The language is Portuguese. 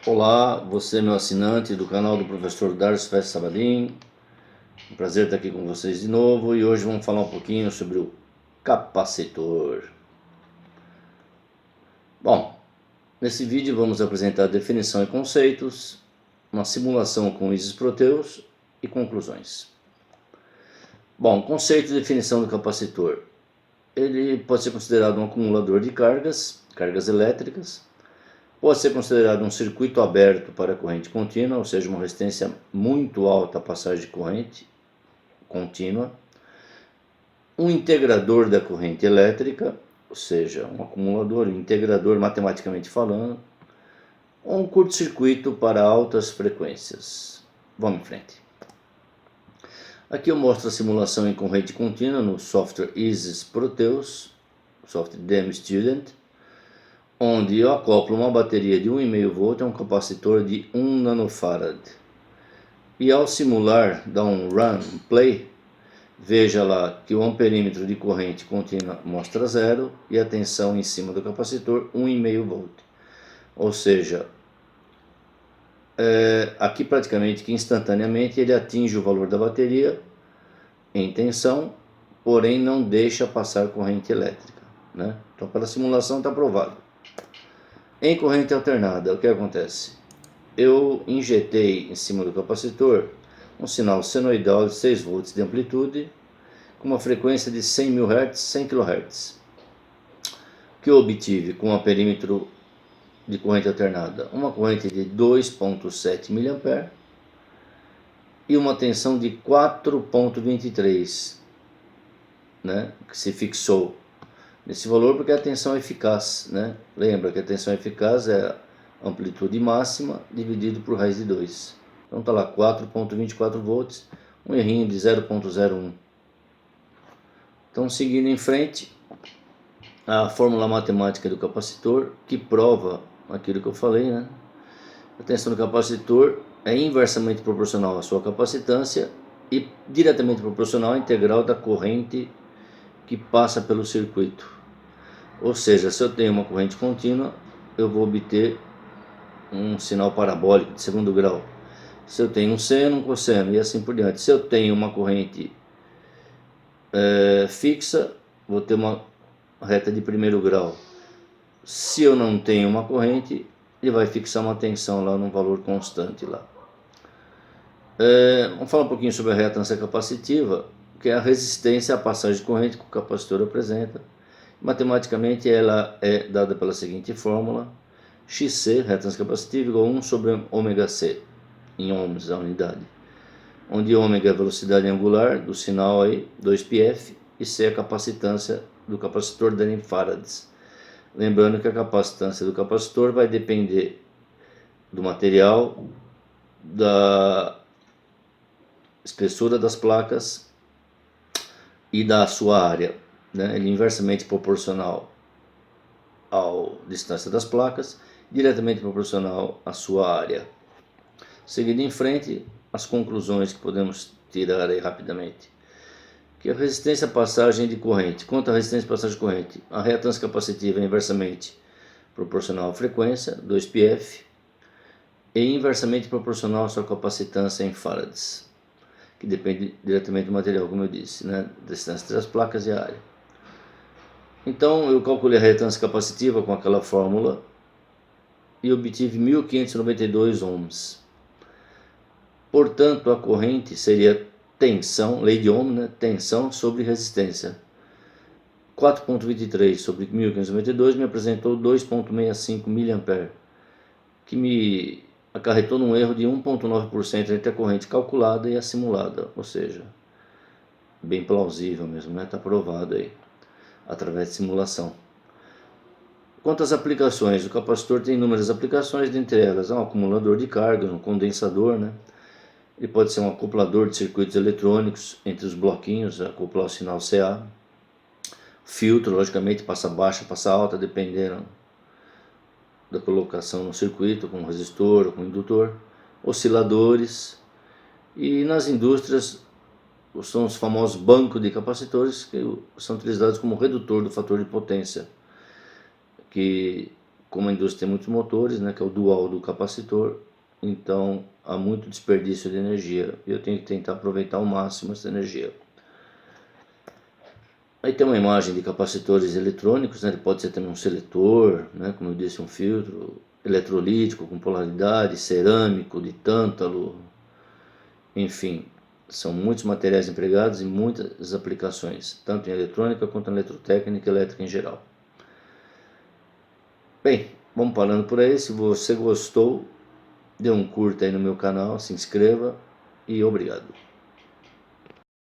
Olá, você meu assinante do canal do professor Darcio Festa Sabadim. Um prazer estar aqui com vocês de novo e hoje vamos falar um pouquinho sobre o capacitor. Bom, nesse vídeo vamos apresentar definição e conceitos, uma simulação com Isis Proteus e conclusões. Bom, conceito e definição do capacitor. Ele pode ser considerado um acumulador de cargas elétricas. Pode ser considerado um circuito aberto para corrente contínua, ou seja, uma resistência muito alta à passagem de corrente contínua. Um integrador da corrente elétrica, ou seja, um acumulador, um integrador matematicamente falando. Ou um curto-circuito para altas frequências. Vamos em frente. Aqui eu mostro a simulação em corrente contínua no software Isis Proteus, software Demo Student, onde eu acoplo uma bateria de 1,5 volt a um capacitor de 1 nanofarad. E ao simular, dar um run, um play, veja lá que o amperímetro de corrente contínua mostra 0 e a tensão em cima do capacitor 1,5 volt. Ou seja, aqui praticamente que instantaneamente ele atinge o valor da bateria em tensão, porém não deixa passar corrente elétrica, né? Então pela simulação está provado. Em corrente alternada, o que acontece? Eu injetei em cima do capacitor um sinal senoidal de 6 volts de amplitude com uma frequência de 100.000 Hz, 100 kHz. Que eu obtive com um perímetro de corrente alternada? Uma corrente de 2,7 mA e uma tensão de 4,23, né, que se fixou nesse valor porque a tensão eficaz, né? Lembra que a tensão eficaz é a amplitude máxima dividido por raiz de 2. Então está lá 4,24 volts, um errinho de 0,01. Então seguindo em frente, a fórmula matemática do capacitor que prova aquilo que eu falei, né? A tensão do capacitor é inversamente proporcional à sua capacitância e diretamente proporcional à integral da corrente que passa pelo circuito. Ou seja, se eu tenho uma corrente contínua, eu vou obter um sinal parabólico de segundo grau. Se eu tenho um seno, um cosseno e assim por diante. Se eu tenho uma corrente fixa, vou ter uma reta de primeiro grau. Se eu não tenho uma corrente, ele vai fixar uma tensão lá num valor constante lá. Vamos falar um pouquinho sobre a reatância capacitiva, que é a resistência à passagem de corrente que o capacitor apresenta. Matematicamente ela é dada pela seguinte fórmula: XC, reatância capacitiva, igual a 1 sobre ômega C, em ohms a unidade. Onde ômega é a velocidade angular do sinal aí, 2πf, e C é a capacitância do capacitor dada em farads. Lembrando que a capacitância do capacitor vai depender do material, da espessura das placas e da sua área, né? Ele é inversamente proporcional à distância das placas, diretamente proporcional à sua área. Seguindo em frente, as conclusões que podemos tirar aí rapidamente. Que a resistência à passagem de corrente. Quanto à resistência à passagem de corrente, a reatância capacitiva é inversamente proporcional à frequência, 2πf, e inversamente proporcional à sua capacitância em farads, que depende diretamente do material, como eu disse, né? Da distância entre as placas e a área. Então eu calculei a reatância capacitiva com aquela fórmula e obtive 1592 ohms. Portanto, a corrente seria tensão, lei de Ohm, né? Tensão sobre resistência. 4,23 sobre 1592 me apresentou 2,65 mA, que me acarretou num erro de 1,9% entre a corrente calculada e a simulada, ou seja, bem plausível mesmo, né? Está provado aí, através de simulação. Quanto às aplicações, o capacitor tem inúmeras aplicações, dentre elas um acumulador de carga, um condensador, né? Ele pode ser um acoplador de circuitos eletrônicos entre os bloquinhos, acoplar o sinal CA. Filtro, logicamente, passa baixa, passa alta, dependendo da colocação no circuito, com resistor ou com indutor. Osciladores. E nas indústrias são os famosos bancos de capacitores, que são utilizados como redutor do fator de potência, que como a indústria tem muitos motores, né, que é o dual do capacitor, então há muito desperdício de energia e eu tenho que tentar aproveitar ao máximo essa energia. Aí tem uma imagem de capacitores eletrônicos, né, ele pode ser também um seletor, né, como eu disse, um filtro eletrolítico com polaridade, cerâmico, de tântalo, enfim, são muitos materiais empregados em muitas aplicações, tanto em eletrônica quanto em eletrotécnica e elétrica em geral. Bem, vamos parando por aí. Se você gostou, dê um curta aí no meu canal, se inscreva e obrigado.